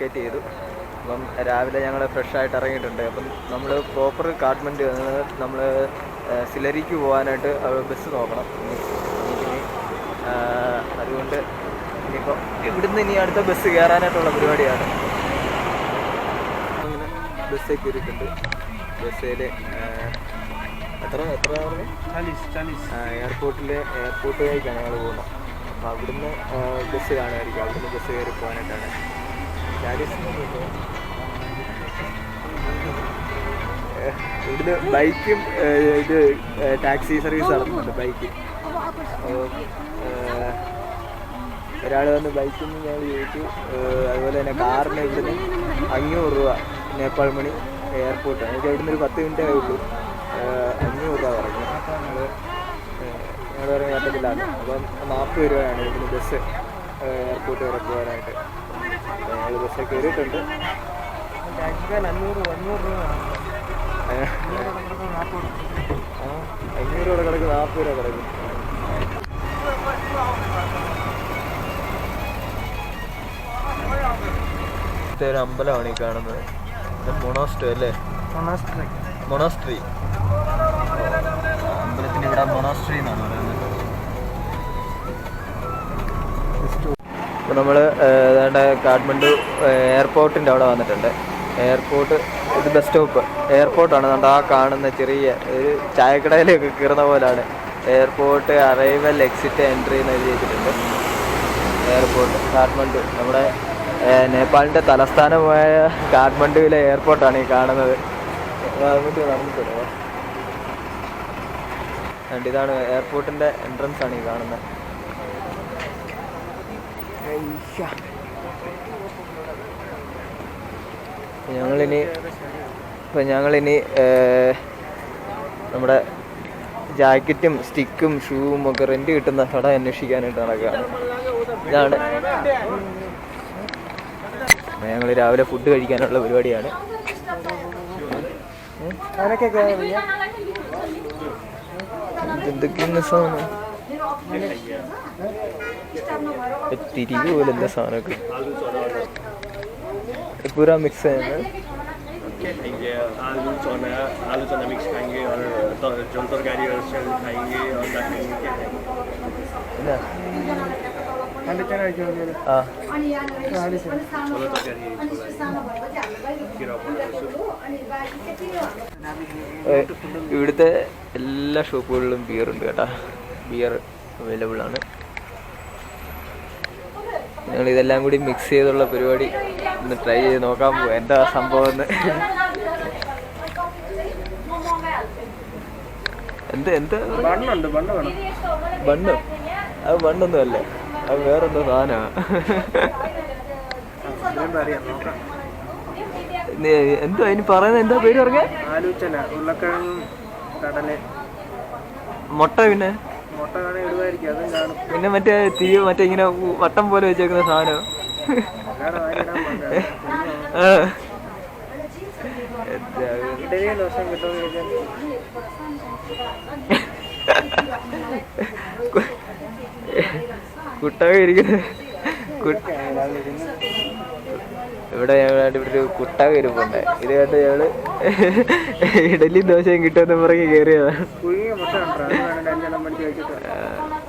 Vacate ചെയ്തു. അപ്പം രാവിലെ ഞങ്ങൾ ഫ്രഷായിട്ട് ഇറങ്ങിയിട്ടുണ്ട്. അപ്പം നമ്മൾ പ്രോപ്പർ കാഠ്മണ്ഡു നമ്മൾ സിലരിക്ക് പോകാനായിട്ട് ബസ് നോക്കണം. അതുകൊണ്ട് ഇനിയിപ്പോൾ ഇവിടുന്ന് ഇനി അടുത്ത ബസ് കയറാനായിട്ടുള്ള പരിപാടിയാണ്. അങ്ങനെ ബസ്സേ കയറിയിട്ടുണ്ട്. ബസ്സിൽ എത്ര എയർപോർട്ടിലേക്കാണ് ഞങ്ങൾ പോകുന്നത്. അപ്പോൾ അവിടുന്ന് ബസ് കാണുമായിരിക്കും. അവിടുന്ന് ബസ് കയറി പോകാനായിട്ടാണ്. ഇവിടുന്ന് ബൈക്കും ഇത് ടാക്സി സർവീസ് നടത്തുന്നുണ്ട്. ബൈക്ക് ഒരാൾ വന്ന് ബൈക്കിൽ നിന്ന് ഞങ്ങൾ ചോദിച്ചു. അതുപോലെ തന്നെ കാറിന് ഇവിടുന്ന് 500 രൂപ നേപ്പാൾ മണി എയർപോർട്ട്. എനിക്ക് ഇവിടുന്ന് ഒരു 10 മിനിറ്റേ ഉള്ളൂ. 500 രൂപ പറഞ്ഞു. ഞങ്ങൾ പറഞ്ഞ പറ്റത്തില്ലാണ്. അപ്പം 40 രൂപയാണ് ഇവിടുന്ന് ബസ് എയർപോർട്ട് വരെ പോകാനായിട്ട്. ഞങ്ങൾ ബസ്സിൽ കയറിയിട്ടുണ്ട്. 500 രൂപ 500 രൂപ കിടക്കും, 40 രൂപ കിടക്കും. ഒരു അമ്പലമാണ് ഈ കാണുന്നത്. മൊണാസ്ട്രി അല്ലേ? മൊണാസ്ട്രി. അമ്പലത്തിന് ഇവിടെ മൊണാസ്ട്രി എന്നാണ് പറയുന്നത്. ഇപ്പോൾ നമ്മൾ ഏതാണ്ട് കാഠ്മണ്ഡു എയർപോർട്ടിൻ്റെ അവിടെ വന്നിട്ടുണ്ട്. എയർപോർട്ട് ഇത് ബസ് സ്റ്റോപ്പ് എയർപോർട്ടാണ്. അതുകൊണ്ട് ആ കാണുന്ന ചെറിയ ഒരു ചായക്കടയിലൊക്കെ കയറുന്ന പോലെയാണ്. എയർപോർട്ട് അറൈവൽ എക്സിറ്റ് എൻട്രി എന്ന് എഴുതി വെച്ചിട്ടുണ്ട്. എയർപോർട്ട് കാഠ്മണ്ഡു, നമ്മുടെ നേപ്പാളിൻ്റെ തലസ്ഥാനമായ കാഠ്മണ്ഡുവിലെ എയർപോർട്ടാണ് ഈ കാണുന്നത്. അങ്ങോട്ട് നടന്നിട്ടുണ്ടോ? അതുകൊണ്ട് ഇതാണ് എയർപോർട്ടിൻ്റെ എൻട്രൻസ് ആണ് ഈ കാണുന്നത്. ഞങ്ങളിനി നമ്മുടെ ജാക്കറ്റും സ്റ്റിക്കും ഷൂവും ഒക്കെ റെൻ്റ് കിട്ടുന്ന കട അന്വേഷിക്കാനായിട്ട് നടക്കുകയാണ്. ഇതാണ് ഞങ്ങൾ രാവിലെ ഫുഡ് കഴിക്കാനുള്ള പരിപാടിയാണ്. എന്തൊക്കെയാണ് സാധനം? തിരികെ പോലെ എന്താ സാധനമൊക്കെ पूरा मिक्स है ना? खाएंगे आलू चना मिक्स खाएंगे और जौन तरकारी और सेल खाएंगे और ना आलू चना जो हां छोला तरकारी ഇവിടുത്തെ എല്ലാ ഷോപ്പുകളിലും ബിയർ ഉണ്ട് കേട്ടോ. ബിയർ അവൈലബിൾ ആണ്. ഞങ്ങൾ ഇതെല്ലാം കൂടി മിക്സ് ചെയ്തുള്ള പരിപാടി ഒന്ന് ട്രൈ ചെയ്ത് നോക്കാൻ പോകും. എന്താ സംഭവം എന്ന്. എന്താ ബണ്ണ്? അത് ബണ്ണൊന്നും അല്ലേ, അത് വേറെന്തോ സാധനമാണ്. എന്തോ അതിന് പറയുന്നത്? എന്താ പേര് പറഞ്ഞ? മുട്ട. പിന്നെ മറ്റേ മറ്റേ ഇങ്ങനെ വട്ടം പോലെ വെച്ചേക്കുന്ന സാധനം. കുട്ടക ഇരിക്കുന്നത്. ഇവിടെ ഞങ്ങളായിട്ട് ഇവിടെ ഒരു കുട്ടക ഇരിപ്പുണ്ട്. ഇത് കണ്ട് ഞങ്ങള് ഇഡലിയും ദോശയും കിട്ടുമെന്ന് പറഞ്ഞ് കയറിയതാണ്.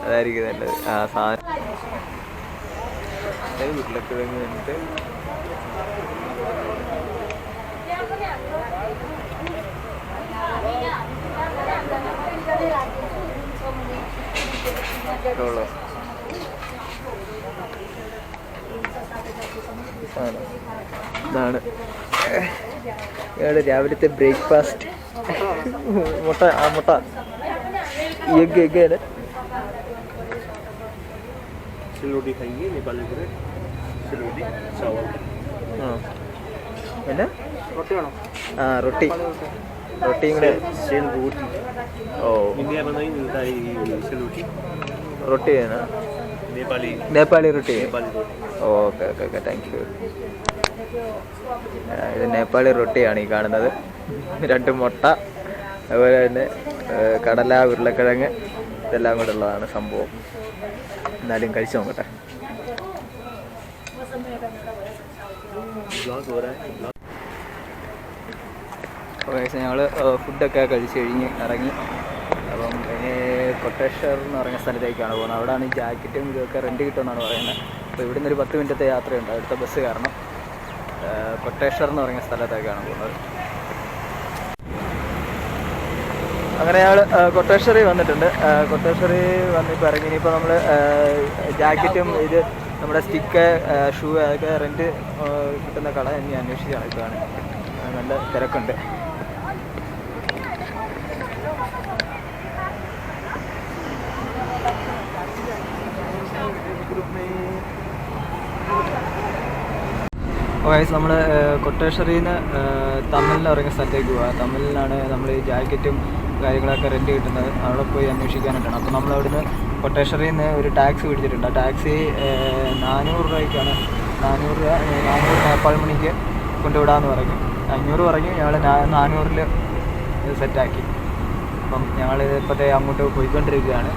അതായിരിക്കും നല്ലത്. ആ സാധനം ഉരുളക്കിഴങ്ങ് വന്നിട്ട് ഇതാണ് രാവിലത്തെ ബ്രേക്ക്ഫാസ്റ്റ്. മുട്ട എഗ്ഗാണ്. रोटी खाएंगे नेपाली ब्रेड, रोटी चावल. എന്നാ റൊട്ടി വേണോ? ആ റൊട്ടി കൂടെ. सेल रोटी. ഓ इंडिया में नहीं मिलता है ये सेल रोटी. റൊട്ടി ആണ് നേപ്പാളി റൊട്ടി. Okay okay okay, thank you. ഇത് നേപ്പാളി റൊട്ടിയാണ് ഈ കാണുന്നത്. 2 മുട്ട, അതുപോലെ തന്നെ കടല, ഉരുളക്കിഴങ്ങ്, ഇതെല്ലാം കൂടെ ഉള്ളതാണ് സംഭവം. എന്നാലും കഴിച്ചു നോക്കട്ടെ. ब्लॉग हो रहा है ब्लॉग അപ്പോൾ ഞങ്ങൾ ഫുഡൊക്കെ കഴിച്ച് കഴിഞ്ഞ് ഇറങ്ങി. അപ്പം ഇനി കൊട്ടേശ്വർ എന്ന് പറയുന്ന സ്ഥലത്തേക്കാണ് പോകുന്നത്. അവിടെയാണ് ഈ ജാക്കറ്റും ഇതൊക്കെ റെൻറ്റ് കിട്ടുമെന്നാണ് പറയുന്നത്. അപ്പോൾ ഇവിടുന്ന് ഒരു 10 മിനിറ്റത്തെ യാത്രയുണ്ട്. അടുത്ത ബസ് കാരണം കൊട്ടേശ്വർ എന്ന് പറയുന്ന സ്ഥലത്തേക്കാണ് പോകുന്നത്. അങ്ങനെ ഞങ്ങൾ കൊട്ടേശ്വറിൽ വന്നിട്ടുണ്ട്. കൊട്ടേശ്വറിൽ വന്നിപ്പോൾ ഇറങ്ങി. ഇനിയിപ്പോൾ നമ്മൾ ജാക്കറ്റും ഇത് നമ്മുടെ സ്റ്റിക്ക് ഷൂ അതൊക്കെ റെൻറ്റ് കിട്ടുന്ന കട ഇനി അന്വേഷിച്ച് നടക്കുകയാണ്. നല്ല തിരക്കുണ്ട്. വയസ്സ് നമ്മൾ കൊട്ടേശ്വറിയിൽ നിന്ന് തമിഴിൽ ഇറങ്ങിയ സ്ഥലത്തേക്ക് പോവുക. തമിഴിലാണ് നമ്മൾ ഈ ജാക്കറ്റും കാര്യങ്ങളൊക്കെ റെൻറ്റ് കിട്ടുന്നത്. അവിടെ പോയി അന്വേഷിക്കാനായിട്ടാണ്. അപ്പോൾ നമ്മൾ അവിടുന്ന് കൊട്ടേശ്വറിയിൽ നിന്ന് ഒരു ടാക്സി പിടിച്ചിട്ടുണ്ട്. ആ ടാക്സി 400 രൂപയ്ക്കാണ്. 400 രൂപ 400 നേപ്പാൾ മണിക്ക് കൊണ്ടുവിടാമെന്ന് പറഞ്ഞു. 500 പറഞ്ഞു. ഞങ്ങൾ 400-ൽ സെറ്റാക്കി. അപ്പം ഞങ്ങൾ ഇപ്പോഴത്തെ അങ്ങോട്ട് പോയിക്കൊണ്ടിരിക്കുകയാണ്.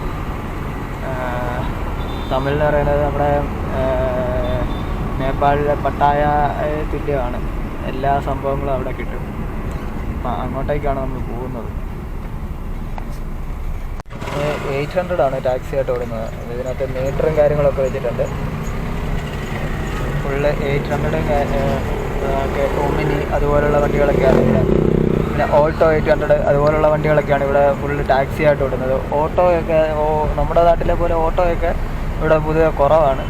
തമിഴിൽ പറയുന്നത് നമ്മുടെ നേപ്പാളിലെ പട്ടായ തുല്യമാണ്. എല്ലാ സംഭവങ്ങളും അവിടെ കിട്ടും. അപ്പം അങ്ങോട്ടേക്കാണ് നമ്മൾ പോകുന്നത്. 800 ആണ് ടാക്സി ആയിട്ട് ഓടുന്നത്. ഇതിനകത്ത് മീറ്ററും കാര്യങ്ങളൊക്കെ വെച്ചിട്ടുണ്ട്. ഫുള്ള് 800 ഒക്കെ ഓമിനി അതുപോലുള്ള വണ്ടികളൊക്കെയാണ് ഇവിടെ. പിന്നെ ഓട്ടോ 800 അതുപോലുള്ള വണ്ടികളൊക്കെയാണ് ഇവിടെ ഫുള്ള് ടാക്സി ആയിട്ട് ഓടുന്നത്. ഓട്ടോയൊക്കെ നമ്മുടെ നാട്ടിലെ പോലെ ഓട്ടോയൊക്കെ ഇവിടെ പൊതുവെ കുറവാണ്.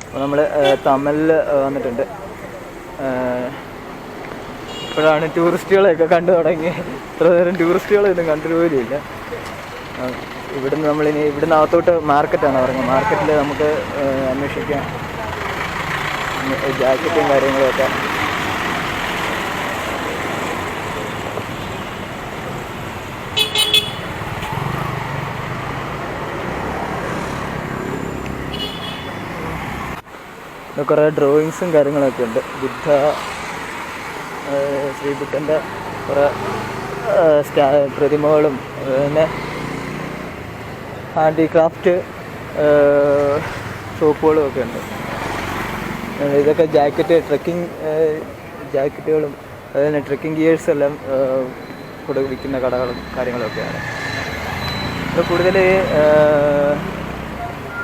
അപ്പോൾ നമ്മൾ തമിഴിൽ വന്നിട്ടുണ്ട്. ഇപ്പോഴാണ് ടൂറിസ്റ്റുകളെയൊക്കെ കണ്ടു തുടങ്ങി. ഇത്ര നേരം ടൂറിസ്റ്റുകളൊന്നും കണ്ടു പോലുമില്ല. ഇവിടുന്ന് നമ്മളിനി ഇവിടുന്ന് അകത്തോട്ട് മാർക്കറ്റാണ് പറയുന്നത്. മാർക്കറ്റിൽ നമുക്ക് അന്വേഷിക്കാം ജാക്കറ്റും കാര്യങ്ങളൊക്കെ. കുറേ ഡ്രോയിങ്സും കാര്യങ്ങളൊക്കെ ഉണ്ട്. ശ്രീബുദ്ധൻ്റെ കുറേ പ്രതിമകളും പിന്നെ ഹാൻഡിക്രാഫ്റ്റ് ഷോപ്പുകളും ഒക്കെ ഉണ്ട്. ഇതൊക്കെ ട്രെക്കിംഗ് ജാക്കറ്റുകളും അതുപോലെ ട്രെക്കിംഗ് ഗിയേഴ്സ് എല്ലാം കൂടെ വിൽക്കുന്ന കടകളും കാര്യങ്ങളൊക്കെയാണ്. ഇവിടെ കൂടുതൽ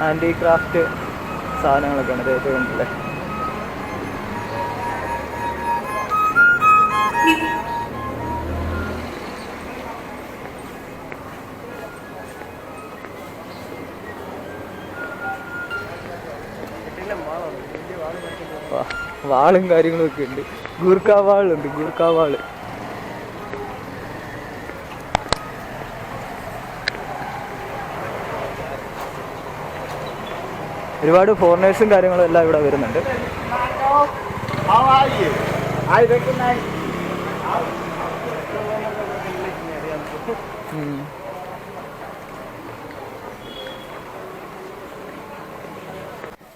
ഹാൻഡിക്രാഫ്റ്റ് സാധനങ്ങളൊക്കെയാണ് ഇതൊക്കെ കണ്ടില്ലേ. വാളും കാര്യങ്ങളൊക്കെ ഉണ്ട്. ഗൂർഖാവാളുണ്ട്. ഗൂർഖാവാള് ഒരുപാട് ഫോറിനേഴ്സും കാര്യങ്ങളും എല്ലാം ഇവിടെ വരുന്നുണ്ട്.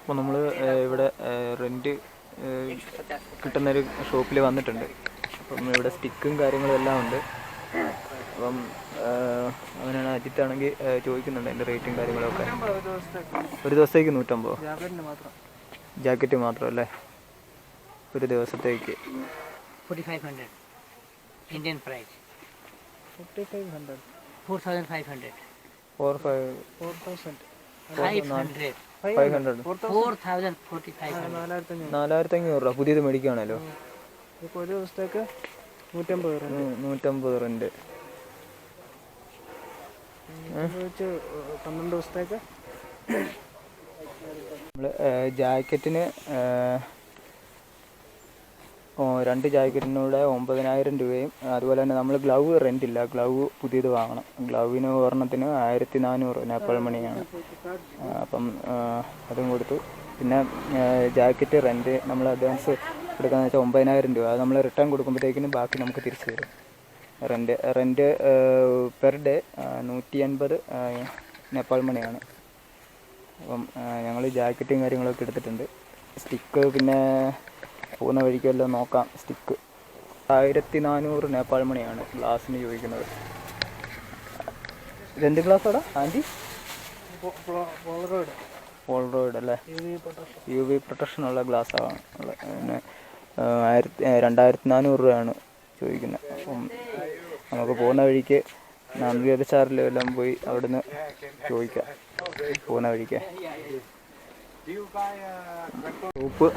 അപ്പോൾ നമ്മൾ ഇവിടെ റെൻറ്റ് കിട്ടുന്നൊരു ഷോപ്പിൽ വന്നിട്ടുണ്ട്. അപ്പം ഇവിടെ സ്റ്റിക്കും കാര്യങ്ങളും എല്ലാം ഉണ്ട്. അപ്പം അങ്ങനെയാണ്. അജിത്താണെങ്കിൽ ചോദിക്കുന്നുണ്ട് അതിൻ്റെ റേറ്റും കാര്യങ്ങളൊക്കെ. ഒരു ദിവസത്തേക്ക് 150. ജാക്കറ്റ് മാത്രം അല്ലേ? ഒരു ദിവസത്തേക്ക് 4500 Indian price. 4500 4500 4500 4500 രൂപ പുതിയത് മേടിക്കുകയാണല്ലോ. ഒരു ദിവസത്തേക്ക് 150 റെൻറ്റ്. 12 ദിവസത്തേക്ക് നമ്മൾ ജാക്കറ്റിന് 2 ജാക്കറ്റിനൂടെ 9000 രൂപയും അതുപോലെ തന്നെ നമ്മൾ ഗ്ലൗ റെൻറ്റില്ല. ഗ്ലൗ പുതിയത് വാങ്ങണം. ഗ്ലൗവിന് ഒരെണ്ണത്തിന് 1400 നേപ്പാൾ മണിയാണ്. അപ്പം അതും കൊടുത്തു. പിന്നെ ജാക്കറ്റ് റെൻറ്റ് നമ്മൾ അഡ്വാൻസ് കൊടുക്കാന്ന് വെച്ചാൽ 9000 രൂപ. അത് നമ്മൾ റിട്ടേൺ കൊടുക്കുമ്പോഴത്തേക്കിനും ബാക്കി നമുക്ക് തിരിച്ചു തരും. റെൻറ്റ് പെർ ഡേ 180 നേപ്പാൾ മണിയാണ്. അപ്പം ഞങ്ങൾ ജാക്കറ്റും കാര്യങ്ങളൊക്കെ എടുത്തിട്ടുണ്ട്. സ്റ്റിക്ക് പിന്നെ പോകുന്ന വഴിക്കെല്ലാം നോക്കാം. സ്റ്റിക്ക് 1400 നേപ്പാൾ മണിയാണ് ഗ്ലാസ്സിന് ചോദിക്കുന്നത്. ഇതെന്ത് ഗ്ലാസ്സാടാ ആൻറ്റി? ഓൾ റോഡ് അല്ലേ, UV പ്രൊട്ടക്ഷനുള്ള ഗ്ലാസ്സാണ് ഉള്ളത്. പിന്നെ 2400 രൂപയാണ് ചോദിക്കുന്നത്. അപ്പം നമുക്ക് പോകുന്ന വഴിക്ക് നന്ദിയരച്ചാറിൽ എല്ലാം പോയി അവിടുന്ന് ചോദിക്കാം പോകുന്ന വഴിക്ക്. സൂപ്പ്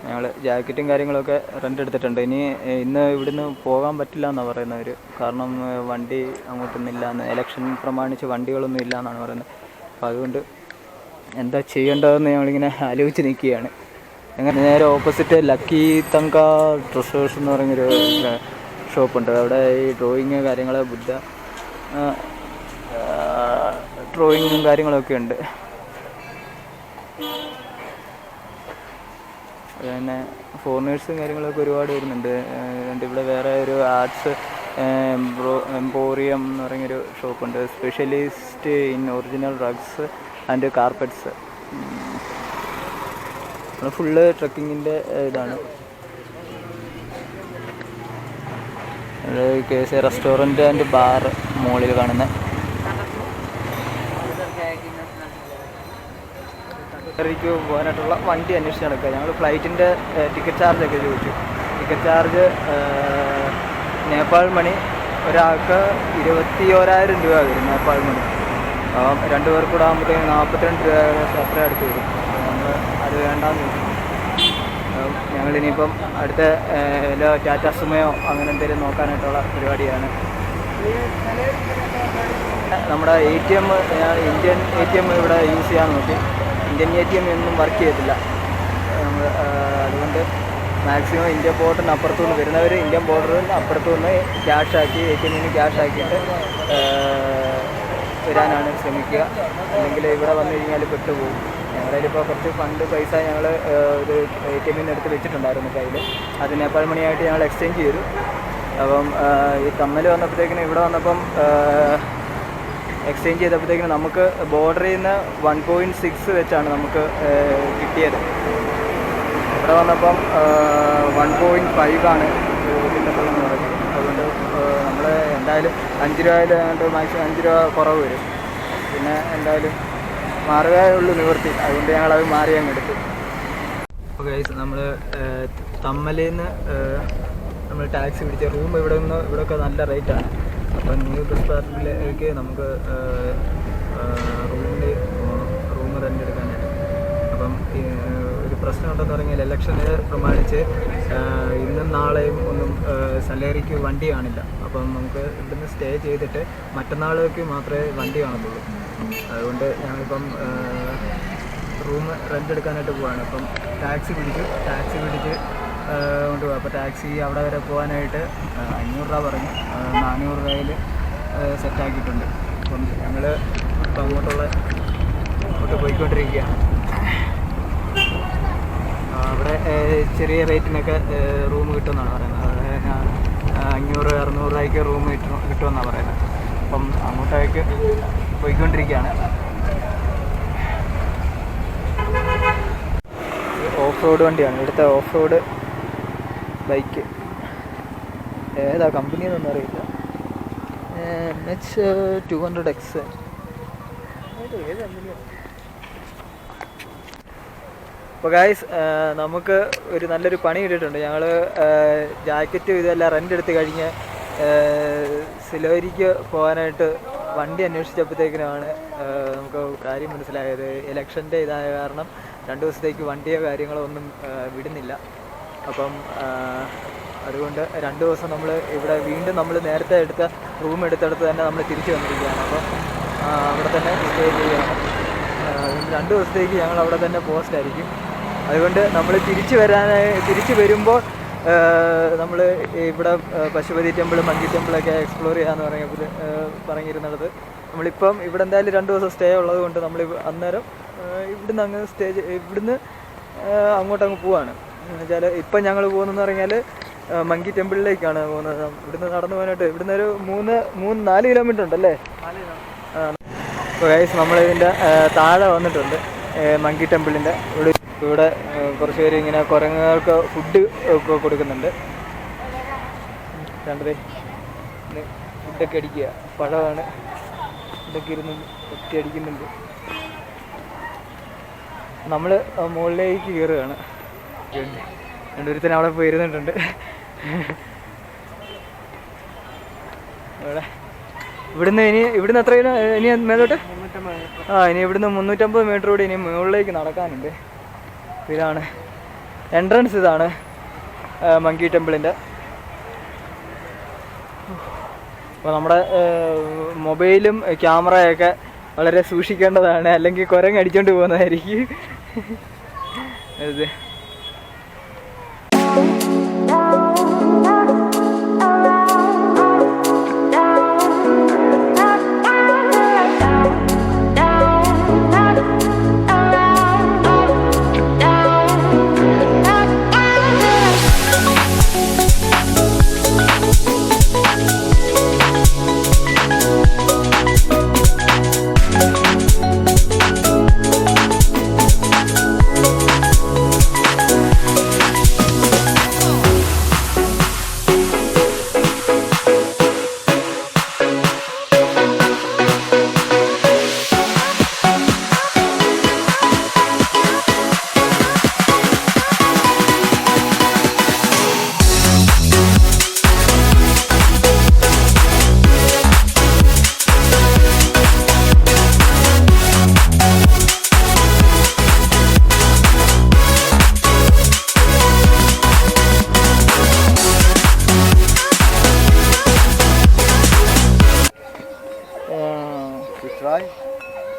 ഞങ്ങൾ ജാക്കറ്റും കാര്യങ്ങളൊക്കെ റെൻ്റ് എടുത്തിട്ടുണ്ട്. ഇന്ന് ഇവിടുന്ന് പോകാൻ പറ്റില്ല എന്നാണ് പറയുന്നവർ. കാരണം വണ്ടി അങ്ങോട്ടൊന്നും ഇല്ലയെന്ന്, ഇലക്ഷൻ പ്രമാണിച്ച് വണ്ടികളൊന്നും ഇല്ല എന്നാണ് പറയുന്നത്. അപ്പോൾ അതുകൊണ്ട് എന്താ ചെയ്യേണ്ടതെന്ന് ഞങ്ങളിങ്ങനെ ആലോചിച്ച് നിൽക്കുകയാണ്. അങ്ങനെ നേരെ ഓപ്പോസിറ്റ് ലക്കി തങ്ക ഡ്രസ്സേഴ്സ് എന്ന് പറയുന്നൊരു ഷോപ്പുണ്ട്. അവിടെ ഈ ഡ്രോയിങ് കാര്യങ്ങൾ, ബുദ്ധ ഡ്രോയിങ്ങും കാര്യങ്ങളൊക്കെ ഉണ്ട്. പിന്നെ ഫോറിനേഴ്സും കാര്യങ്ങളൊക്കെ ഒരുപാട് വരുന്നുണ്ട്. ഇവിടെ വേറെ ഒരു ആർട്സ് എംപോറിയം എന്ന് പറയുന്നൊരു ഷോപ്പുണ്ട്. Specialist in original rugs and carpets. Full ട്രക്കിങ്ങിൻ്റെ ഇതാണ്. KC റെസ്റ്റോറൻറ്റ് ആൻഡ് ബാർ മോളിൽ കാണുന്നത്. ക്ക് പോകാനായിട്ടുള്ള വണ്ടി അന്വേഷിച്ച് നടക്കുക. ഞങ്ങൾ ഫ്ലൈറ്റിൻ്റെ ടിക്കറ്റ് ചാർജൊക്കെ ചോദിച്ചു. ടിക്കറ്റ് ചാർജ് നേപ്പാൾ മണി ഒരാൾക്ക് 21,000 രൂപ വരും. നേപ്പാൾ മണി 2 പേർക്ക് കൂടെ ആകുമ്പോഴത്തേക്കും 42 രൂപ അത്ര അടുത്ത് വരും. നമ്മൾ അത് വേണ്ടാന്ന് ചോദിച്ചു. ഞങ്ങളിനിയിപ്പം അടുത്ത ടാറ്റ സുമയോ അങ്ങനെ എന്തെങ്കിലും നോക്കാനായിട്ടുള്ള പരിപാടിയാണ്. നമ്മുടെ ATM, ഇന്ത്യൻ ATM ഇവിടെ യൂസ് ചെയ്യാൻ നോക്കി. ഇന്ത്യൻ ATM ഒന്നും വർക്ക് ചെയ്യത്തില്ല. അതുകൊണ്ട് മാക്സിമം ഇന്ത്യൻ ബോർഡറിന് അപ്പുറത്തുനിന്ന് വരുന്നവർ ഇന്ത്യൻ ബോർഡറിന് അപ്പുറത്തുനിന്ന് ക്യാഷാക്കി ATM-ന് ക്യാഷാക്കിയിട്ട് വരാനാണ് ശ്രമിക്കുക. അല്ലെങ്കിൽ ഇവിടെ വന്നു കഴിഞ്ഞാൽ പെട്ടുപോകും. ഞങ്ങളുടെ ഇപ്പോൾ കുറച്ച് ഫണ്ട് പൈസ ഞങ്ങൾ ഒരു ATM-ന്ന് എടുത്ത് വെച്ചിട്ടുണ്ടായിരുന്നു കയ്യിൽ. അത് നേപ്പാൾ മണിയായിട്ട് ഞങ്ങൾ എക്സ്ചേഞ്ച് ചെയ്തു. അപ്പം ഈ കമ്മൽ വന്നപ്പോഴത്തേക്കിനും ഇവിടെ വന്നപ്പം എക്സ്ചേഞ്ച് ചെയ്തപ്പോഴത്തേക്കിനും നമുക്ക് ബോർഡറിൽ നിന്ന് 1.6 വെച്ചാണ് നമുക്ക് കിട്ടിയത്. ഇവിടെ വന്നപ്പം 1.5 കിട്ടത്തുള്ളതെന്ന് പറഞ്ഞു. അതുകൊണ്ട് നമ്മൾ എന്തായാലും 5 രൂപയിൽ മാക്സിമം 5 രൂപ കുറവ് വരും. പിന്നെ എന്തായാലും മാറുകയുള്ളൂ നിവൃത്തി. അതുകൊണ്ട് ഞങ്ങളത് മാറി അങ്ങ് എടുത്തു. ഓക്കെ, നമ്മൾ തമ്മലിൽ നിന്ന് നമ്മൾ ടാക്സി പിടിച്ച റൂം ഇവിടെയൊക്കെ നല്ല റേറ്റാണ്. അപ്പം ന്യൂ ബസ് പാർക്കിലേക്ക് നമുക്ക് റൂം റെൻ്റ് എടുക്കാനായിട്ട്. അപ്പം ഒരു പ്രശ്നം ഉണ്ടെന്ന് പറഞ്ഞാൽ ഇലക്ഷന് പ്രമാണിച്ച് ഇന്നും നാളെയും ഒന്നും സലേറിക്ക് വണ്ടി കാണില്ല. അപ്പം നമുക്ക് ഇവിടുന്ന് സ്റ്റേ ചെയ്തിട്ട് മറ്റന്നാളേക്ക് മാത്രമേ വണ്ടി കാണത്തുള്ളൂ. അതുകൊണ്ട് ഞങ്ങളിപ്പം റൂം റെൻ്റ് എടുക്കാനായിട്ട് പോവാണ്. അപ്പം ടാക്സി പിടിച്ച് കൊണ്ടുപോകാം. അപ്പോൾ ടാക്സി അവിടെ വരെ പോകാനായിട്ട് 500 രൂപ പറഞ്ഞു. 400 രൂപയിൽ സെറ്റാക്കിയിട്ടുണ്ട്. അപ്പം ഞങ്ങൾ ഇപ്പം അങ്ങോട്ട് പോയിക്കൊണ്ടിരിക്കുകയാണ്. അവിടെ ചെറിയ റേറ്റിനൊക്കെ റൂം കിട്ടുമെന്നാണ് പറയുന്നത്. അതായത് 500-600 രൂപയ്ക്ക് റൂം കിട്ടുമെന്നാണ് പറയുന്നത്. അപ്പം അങ്ങോട്ടേക്ക് പോയിക്കൊണ്ടിരിക്കുകയാണ്. ഓഫ് റോഡ് വണ്ടിയാണ്, ഇവിടുത്തെ ഓഫ് റോഡ് ബൈക്ക്. ഏതാ കമ്പനി എന്നൊന്നും അറിയില്ല. NH200X. ഏത് കമ്പനിയാണ്? അപ്പോൾ ഗായ്സ്, നമുക്ക് ഒരു നല്ലൊരു പണി കിട്ടിയിട്ടുണ്ട്. ഞങ്ങൾ ജാക്കറ്റും ഇതെല്ലാം റെൻ്റ് എടുത്ത് കഴിഞ്ഞ് സിലോരിക്ക് പോകാനായിട്ട് വണ്ടി അന്വേഷിച്ചപ്പോഴത്തേക്കിനാണ് നമുക്ക് കാര്യം മനസ്സിലായത്. ഇലക്ഷൻ്റെ ഇതായ കാരണം 2 ദിവസത്തേക്ക് വണ്ടിയോ കാര്യങ്ങളോ ഒന്നും വിടുന്നില്ല. അപ്പം അതുകൊണ്ട് 2 ദിവസം നമ്മൾ ഇവിടെ വീണ്ടും നമ്മൾ നേരത്തെ എടുത്ത റൂം എടുത്തെടുത്ത് തന്നെ നമ്മൾ തിരിച്ചു വന്നിരിക്കുകയാണ്. അപ്പം അവിടെ തന്നെ സ്റ്റേ ചെയ്യുകയാണ്. 2 ദിവസത്തേക്ക് ഞങ്ങൾ അവിടെ തന്നെ പോസ്റ്റായിരിക്കും. അതുകൊണ്ട് നമ്മൾ തിരിച്ചു വരുമ്പോൾ നമ്മൾ ഇവിടെ പശുപതി ടെമ്പിൾ, മങ്കി ടെമ്പിളൊക്കെ എക്സ്പ്ലോർ ചെയ്യാമെന്ന് പറഞ്ഞിരുന്നത്. നമ്മളിപ്പം ഇവിടെ എന്തായാലും 2 ദിവസം സ്റ്റേ ഉള്ളത് കൊണ്ട് നമ്മൾ അന്നേരം ഇവിടുന്ന് അങ്ങോട്ടങ്ങ് പോവാണ്. എന്ന് വെച്ചാൽ ഇപ്പം ഞങ്ങൾ പോകുന്നതെന്ന് പറഞ്ഞാൽ മങ്കി ടെമ്പിളിലേക്കാണ് പോകുന്നത്. ഇവിടുന്ന് നടന്നു പോകാനായിട്ട് ഇവിടുന്ന് ഒരു 3-4 കിലോമീറ്റർ ഉണ്ടല്ലേ. ഗൈസ്, നമ്മളിതിൻ്റെ താഴെ വന്നിട്ടുണ്ട് മങ്കി ടെമ്പിളിൻ്റെ. ഇവിടെ കുറച്ച് പേര് ഇങ്ങനെ കുരങ്ങുകൾക്ക് ഫുഡ് ഒക്കെ കൊടുക്കുന്നുണ്ട്. കണ്ടത് ഫുഡൊക്കെ അടിക്കുക. പഴമാണ്. ഇതൊക്കെ ഇരുന്ന് ഒറ്റ അടിക്കുന്നുണ്ട്. നമ്മൾ മുകളിലേക്ക് കയറുകയാണ്. രണ്ടൊരുത്തൻ അവിടെ പോയി ഇരുന്നിട്ടുണ്ട്. അവിടെ ഇവിടുന്ന് എത്ര ഇനി മേലോട്ട്? ഇനി ഇവിടുന്ന് 350 മീറ്റർ കൂടി ഇനി മുകളിലേക്ക് നടക്കാനുണ്ട്. ഇതാണ് എൻട്രൻസ്, ഇതാണ് മങ്കി ടെമ്പിളിൻ്റെ. അപ്പോൾ നമ്മുടെ മൊബൈലും ക്യാമറയൊക്കെ വളരെ സൂക്ഷിക്കേണ്ടതാണ്, അല്ലെങ്കിൽ കുരങ്ങ് അടിച്ചുകൊണ്ട് പോകുന്നതായിരിക്കും. അതെ.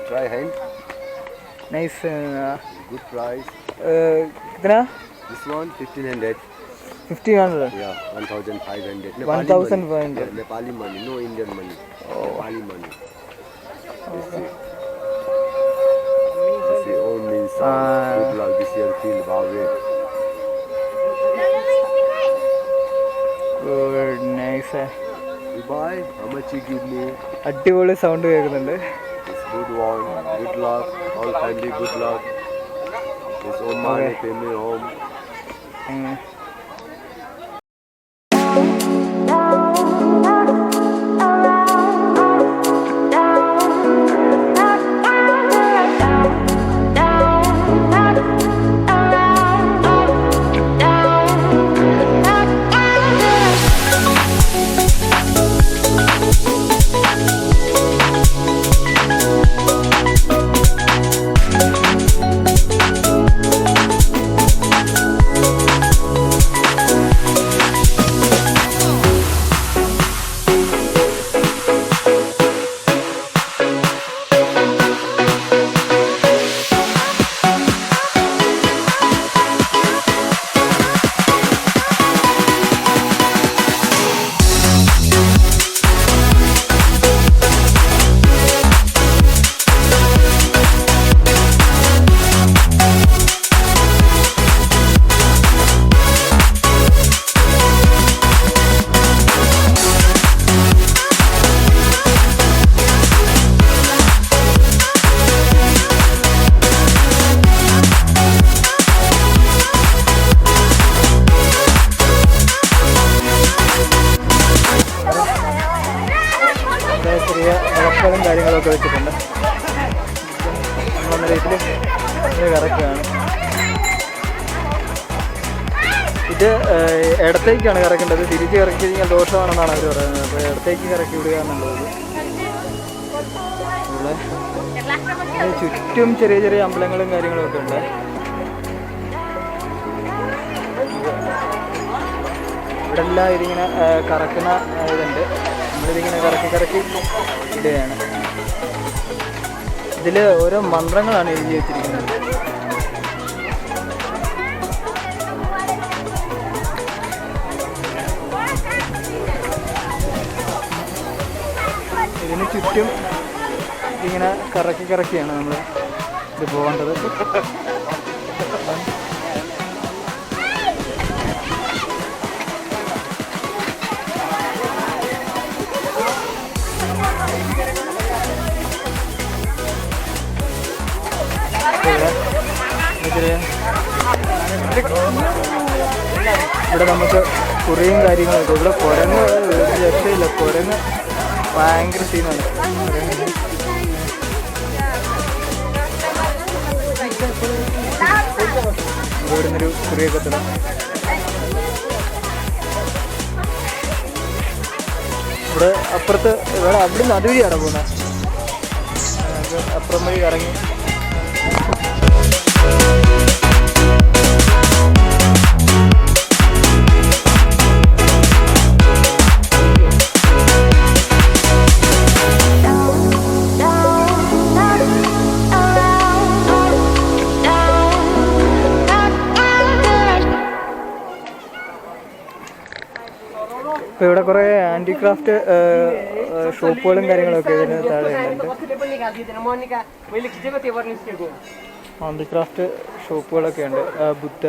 Try hand. Nice. Good price. कितना? This one 1500. 1500. Yeah, 1500. 1500. Nepali money, no Indian money. Nepali money. This is all means good luck this year. Feel Bhavre. Good, nice. You buy? How much you give me? അടിപൊളി sound കേൾക്കുന്നുണ്ട്. Good one, good luck, all family good luck. It's all money, pay me home. ചെറിയ വിളക്കുകളും കാര്യങ്ങളൊക്കെ വെച്ചിട്ടുണ്ട്. നമ്മളെന്ന രീതിയിൽ കറക്കുകയാണ്. ഇത് ഇടത്തേക്കാണ് കറക്കേണ്ടത്. തിരിച്ച് കറക്കി കഴിഞ്ഞാൽ ദോഷമാണെന്നാണ് അവർ പറയുന്നത്. അപ്പോൾ ഇടത്തേക്ക് കറക്കി വിടുക എന്നുള്ളത്. ഇവിടെ ചുറ്റും ചെറിയ ചെറിയ അമ്പലങ്ങളും കാര്യങ്ങളൊക്കെ ഉണ്ട്. ഇവിടെ എല്ലാം ഇതിങ്ങനെ കറക്കുന്ന ഇതുണ്ട്. നമ്മളിതിങ്ങനെ കറക്കി ഇടുകയാണ്. ഇതിൽ ഓരോ മന്ത്രങ്ങളാണ് എഴുതി വെച്ചിരിക്കുന്നത്. ഇതിന് ചുറ്റും ഇതിങ്ങനെ കറക്കിയാണ് നമ്മൾ ഇത് പോകേണ്ടത്. ഇവിടെ നമുക്ക് കുറിയും കാര്യങ്ങളൊക്കെ. ഇവിടെ കുരങ്ങ് രക്ഷയില്ല. കുരങ്ങ് ഭയങ്കര സീനാണ്. ഇവിടെ നിന്നൊരു കുറിയൊക്കെ തരാം. ഇവിടെ അപ്പുറത്ത് ഇവിടെ അവിടുന്ന് അതുവഴിയാണ് പോകുന്നത്. അപ്പുറം വഴി ഇറങ്ങി ഇപ്പോൾ ഇവിടെ കുറേ ഹാൻഡിക്രാഫ്റ്റ് ഷോപ്പുകളും കാര്യങ്ങളൊക്കെ ഇതിന് താഴെ ഉണ്ട്. ഹാൻഡിക്രാഫ്റ്റ് ഷോപ്പുകളൊക്കെ ഉണ്ട്. ബുദ്ധ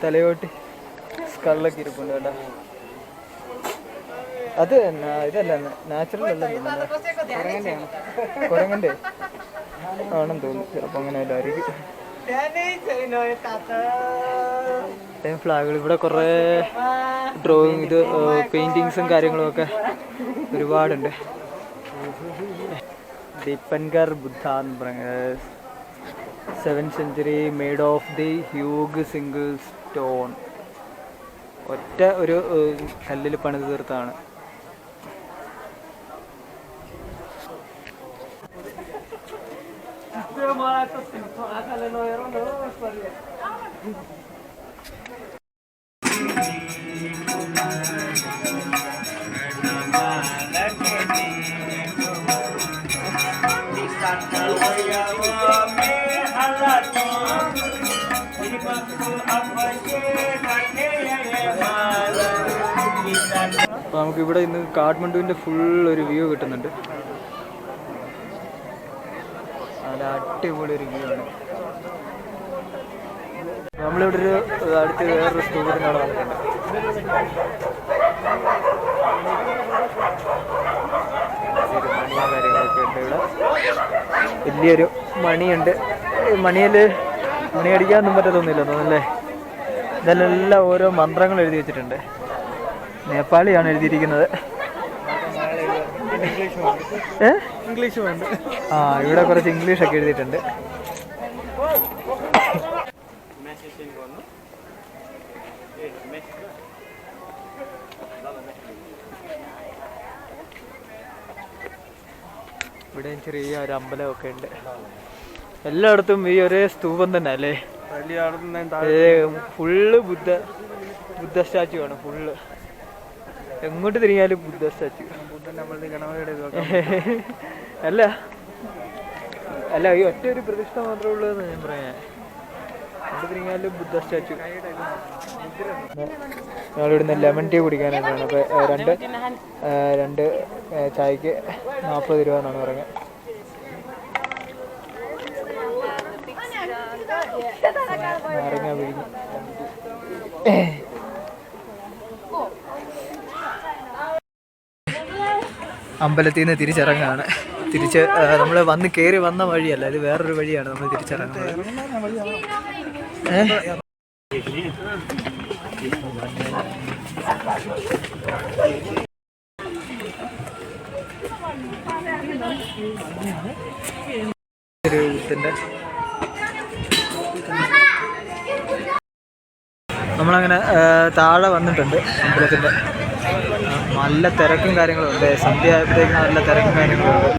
തലയോട്ടി സ്കള്ളൊക്കെ ഇരിപ്പുണ്ട് കേട്ടോ. അത് ഇതല്ല, നാച്ചുറൽ അല്ല, കുരങ്ങൻ്റെ ആണെന്ന് തോന്നുന്നു. ചിലപ്പോൾ അങ്ങനെ എല്ലായിരിക്കും. ഫ്ലാഗുകൾ ഇവിടെ കുറേ ഡ്രോയിങ് പെയിൻറ്റിങ്സും കാര്യങ്ങളും ഒക്കെ ഒരുപാടുണ്ട്. ദീപൻകർ ബുദ്ധ എന്ന് പറയുന്നത് 7th century made of the ഹ്യൂഗ് single stone. ഒറ്റ ഒരു കല്ലിൽ പണിത് തീർത്താണ്. അപ്പോൾ നമുക്കിവിടെ ഇന്ന് കാഠ്മണ്ഡുവിൻ്റെ ഫുൾ ഒരു വ്യൂ കിട്ടുന്നുണ്ട്. നല്ല അടിപൊളി ഒരു വ്യൂ ആണ്. നമ്മളിവിടെ ഒരു അടുത്ത് വേറൊരു സ്തൂപത്തിനാണ് വന്നിട്ടുണ്ട്. മണിയും കാര്യങ്ങളൊക്കെ ഉണ്ട്. ഇവിടെ വലിയൊരു മണിയുണ്ട്. മണിയിൽ മണി അടിക്കാനൊന്നും പറ്റത്തൊന്നുമില്ല തോന്നല്ലേ. ഇതിലെല്ലാം ഓരോ മന്ത്രങ്ങൾ എഴുതി വെച്ചിട്ടുണ്ട്. നേപ്പാളിയാണ് എഴുതിയിരിക്കുന്നത്. ഇംഗ്ലീഷും ഉണ്ട്. ആ, ഇവിടെ കുറച്ച് ഇംഗ്ലീഷൊക്കെ എഴുതിയിട്ടുണ്ട്. ഇവിടെ ചെറിയ ഒരു അമ്പലമൊക്കെ ഉണ്ട്. എല്ലായിടത്തും ഈ ഒരേ സ്തൂപം തന്നെ അല്ലേ. ഫുള്ള് ബുദ്ധ സ്റ്റാച്ചു ആണ്. ഫുള്ള് എങ്ങോട്ട് തിരിഞ്ഞാലും ബുദ്ധ സ്റ്റാച്ചു. അല്ല അല്ല ഈ ഒറ്റ ഒരു പ്രതിഷ്ഠ മാത്രമേ ഉള്ളൂ എന്ന് ഞാൻ പറയാം. എങ്ങോട്ട് തിരിഞ്ഞാലും ബുദ്ധ സ്റ്റാച്ചു. ഞങ്ങളിവിടുന്ന് ലെമൺ ടീ കുടിക്കാനായിട്ടാണ്. അപ്പോൾ രണ്ട് ചായക്ക് 40 രൂപ എന്നാണ് പറയുന്നത്. നാരങ്ങ പിഴിഞ്ഞ് അമ്പലത്തിൽ നിന്ന് തിരിച്ചിറങ്ങാണ്. നമ്മൾ കയറി വന്ന വഴിയല്ല, ഇത് വേറൊരു വഴിയാണ് നമ്മൾ തിരിച്ചിറങ്ങുന്നത്. നമ്മളങ്ങനെ താഴെ വന്നിട്ടുണ്ട് അമ്പലത്തിൻ്റെ. നല്ല തിരക്കും കാര്യങ്ങളും ഉണ്ട്. സന്ധ്യ ആയപ്പോഴത്തേക്കും നല്ല തിരക്കും കാര്യങ്ങളും ഉണ്ട്.